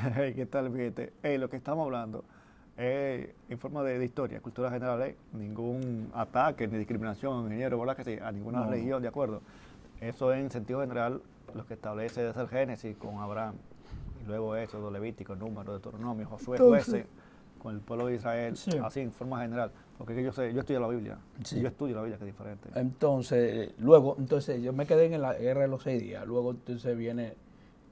Hey, ¿qué tal, fíjate? Hey, lo que estamos hablando es en forma de historia, cultura general, ningún ataque ni discriminación, ingeniero, ¿verdad que sí? A ninguna No, no. religión, ¿de acuerdo? Eso en sentido general lo que establece es el Génesis con Abraham, y luego Éxodo, Levítico, Número, Deuteronomio, Josué, Entonces, Jueces, con el pueblo de Israel, sí, así en forma general. Porque yo sé, yo estudio la Biblia, y yo sí. estudio la Biblia que es diferente. Entonces yo me quedé en la guerra de los 6 días. Luego entonces viene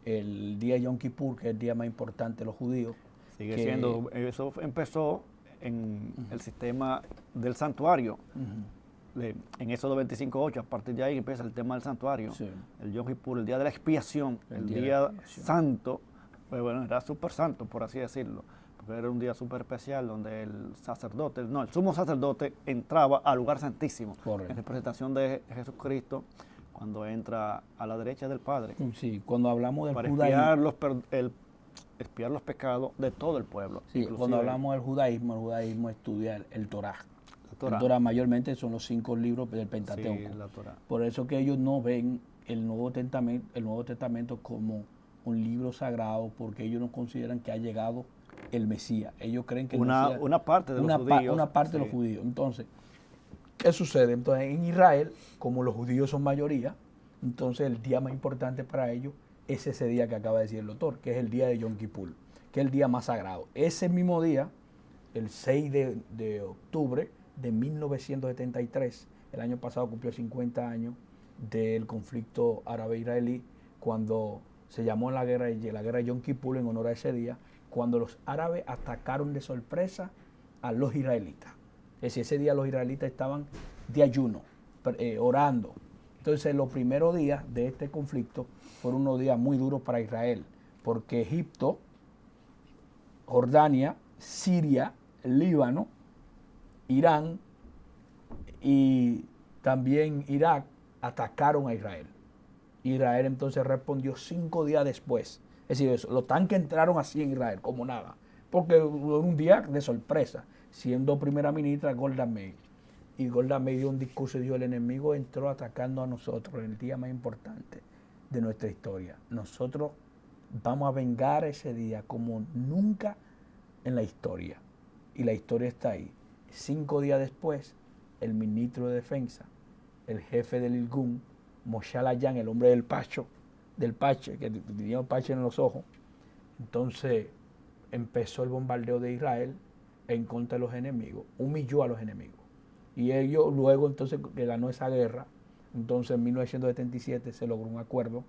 el día de Yom Kippur, que es el día más importante de los judíos, Sigue que siendo, eso empezó en el sistema del santuario, ujú, en Éxodo 25:8, a partir de ahí empieza el tema del santuario, sí, el Yom Kippur, el día de la expiación, el el día de la día expiación. santo, pues bueno, era súper santo, por así decirlo, porque era un día súper especial donde el sacerdote, no, el sumo sacerdote entraba al lugar santísimo, en Correcto. representación de Jesucristo, cuando entra a la derecha del Padre, Sí, cuando hablamos del para judaísmo, expiar los pecados de todo el pueblo, sí, cuando inclusive hablamos del judaísmo, el judaísmo estudia el Torá. la El Torah. Torah mayormente son los 5 libros del Sí, Pentateuco. la Torah. Por eso que ellos no ven el Nuevo Testamento como un libro sagrado, porque ellos no consideran que ha llegado el Mesías. Ellos creen que el Mesías, Una parte de los judíos, una parte de los sí, judíos. Entonces, ¿qué sucede? Entonces, en Israel, como los judíos son mayoría, entonces el día más importante para ellos es ese día que acaba de decir el doctor, que es el día de Yom Kippur, que es el día más sagrado. Ese mismo día, el 6 de octubre de 1973, el año pasado cumplió 50 años del conflicto árabe-israelí, cuando se llamó la guerra de Yom Kippur en honor a ese día, cuando los árabes atacaron de sorpresa a los israelitas. Es decir, ese día los israelitas estaban de ayuno, orando. Entonces, los primeros días de este conflicto fueron unos días muy duros para Israel, porque Egipto, Jordania, Siria, Líbano, Irán y también Irak atacaron a Israel. Israel entonces respondió 5 días después. Es decir, los tanques entraron así en Israel, como nada. Porque fue un día de sorpresa, siendo primera ministra Golda Meir. Y Golda Meir dio un discurso y dijo, el enemigo entró atacando a nosotros en el día más importante de nuestra historia. Nosotros vamos a vengar ese día como nunca en la historia. Y la historia está ahí. 5 días después, el ministro de Defensa, el jefe del Irgun, Moshe Dayan, el hombre del parche, que tenía un parche en los ojos, entonces empezó el bombardeo de Israel en contra de los enemigos, humilló a los enemigos. Y ellos luego entonces que ganó esa guerra, entonces en 1977 se logró un acuerdo,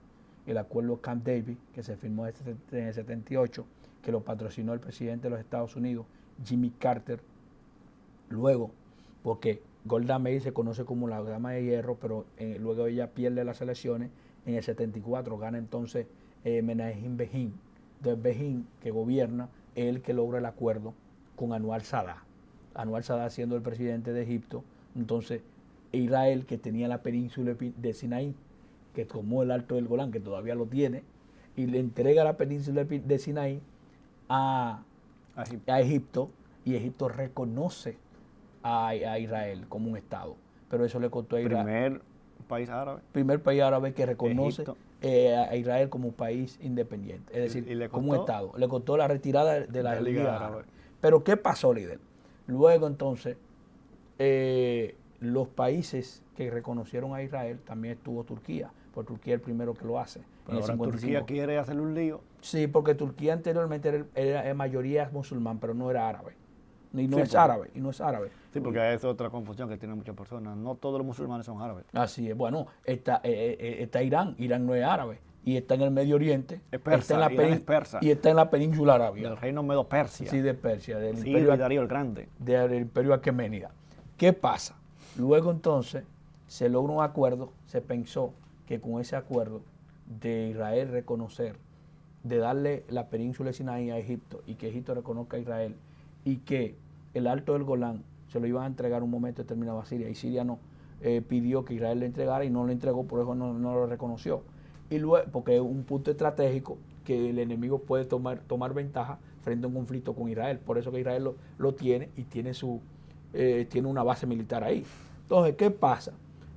el acuerdo Camp David, que se firmó en el 78, que lo patrocinó el presidente de los Estados Unidos, Jimmy Carter. Luego, porque Golda Meir se conoce como la dama de hierro, pero luego ella pierde las elecciones en el 74, gana entonces Menachem Begin. Entonces Begin, que gobierna, es el que logra el acuerdo con Anwar Sadat. Anwar Sadat siendo el presidente de Egipto, entonces Israel, que tenía la península de Sinaí, que tomó el Alto del Golán, que todavía lo tiene, y le entrega la península de Sinaí a, Egipto. a Egipto, y Egipto reconoce a Israel como un Estado. Pero eso le costó a Israel, Primer país árabe, primer país árabe que reconoce Egipto, a Israel como un país independiente, es decir, y le como un costó Estado. Le costó la retirada de de la la Liga Liga Árabe. Árabe. Pero ¿qué pasó, líder? Luego entonces, los países que reconocieron a Israel, también estuvo Turquía, porque Turquía es el primero que lo hace, en Pero el ahora Turquía 55. quiere hacerle un lío. Sí, porque Turquía anteriormente era mayoría musulmán, pero no era árabe. Y no Sí, es porque, árabe, y no es árabe. sí, porque es otra confusión que tienen muchas personas. No todos los musulmanes son árabes. Así es. Bueno, está Irán. Irán no es árabe. Y está en el Medio Oriente. Es Está en persa, la Irán es persa, y está en la península del arábiga. reino Medo-Persia, Sí, de Persia, Ciro y Darío el Grande. del imperio aqueménida. ¿Qué pasa? Luego entonces se logra un acuerdo. Se pensó que con ese acuerdo de Israel reconocer, de darle la península de Sinaí a Egipto y que Egipto reconozca a Israel y que el Alto del Golán se lo iban a entregar en un momento determinado a Siria y Siria no, pidió que Israel le entregara y no le entregó, por eso no lo reconoció. Y luego, porque es un punto estratégico que el enemigo puede tomar ventaja frente a un conflicto con Israel. Por eso que Israel lo tiene y tiene una base militar ahí. Entonces, ¿qué pasa?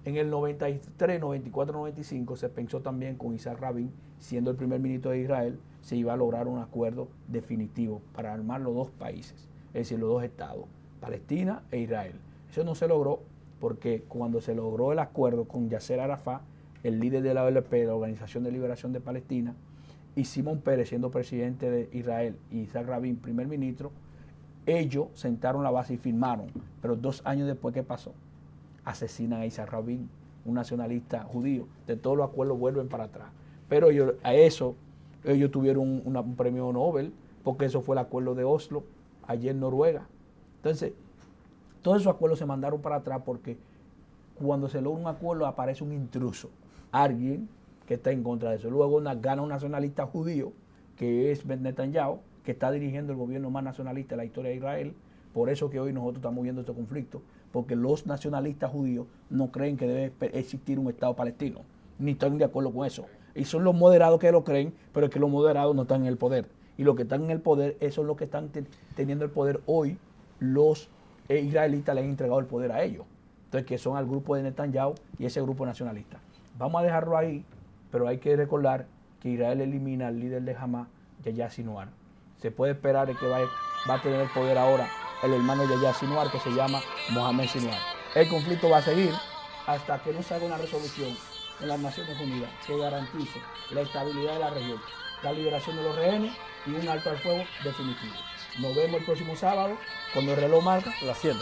En el 93, 94, 95 se pensó también con Isaac Rabin, siendo el primer ministro de Israel, se iba a lograr un acuerdo definitivo para armar los dos países, es decir, los dos estados, Palestina e Israel. Eso no se logró porque cuando se logró el acuerdo con Yasser Arafat, el líder de la OLP, la Organización de Liberación de Palestina, y Simón Pérez, siendo presidente de Israel, y Isaac Rabin, primer ministro, ellos sentaron la base y firmaron. Pero 2 años después, ¿qué pasó? Asesinan a Isaac Rabin, un nacionalista judío. De todos los acuerdos vuelven para atrás. Pero ellos tuvieron un premio Nobel, porque eso fue el acuerdo de Oslo, allí en Noruega. Entonces, todos esos acuerdos se mandaron para atrás porque cuando se logra un acuerdo aparece un intruso, alguien que está en contra de eso. Luego gana un nacionalista judío, que es Netanyahu, que está dirigiendo el gobierno más nacionalista de la historia de Israel. Por eso que hoy nosotros estamos viendo este conflicto, porque los nacionalistas judíos no creen que debe existir un Estado palestino, ni están de acuerdo con eso. Y son los moderados que lo creen, pero es que los moderados no están en el poder. Y los que están en el poder, esos son los que están teniendo el poder hoy. Los israelitas le han entregado el poder a ellos. Entonces, que son al grupo de Netanyahu y ese grupo nacionalista. Vamos a dejarlo ahí, pero hay que recordar que Israel elimina al líder de Hamas, Yahya Sinwar. Se puede esperar que va a tener el poder ahora el hermano de Yahya Sinwar, que se llama Mohamed Sinwar. El conflicto va a seguir hasta que no se haga una resolución en las Naciones Unidas que garantice la estabilidad de la región, la liberación de los rehenes y un alto al fuego definitivo. Nos vemos el próximo sábado cuando el reloj marca las 7.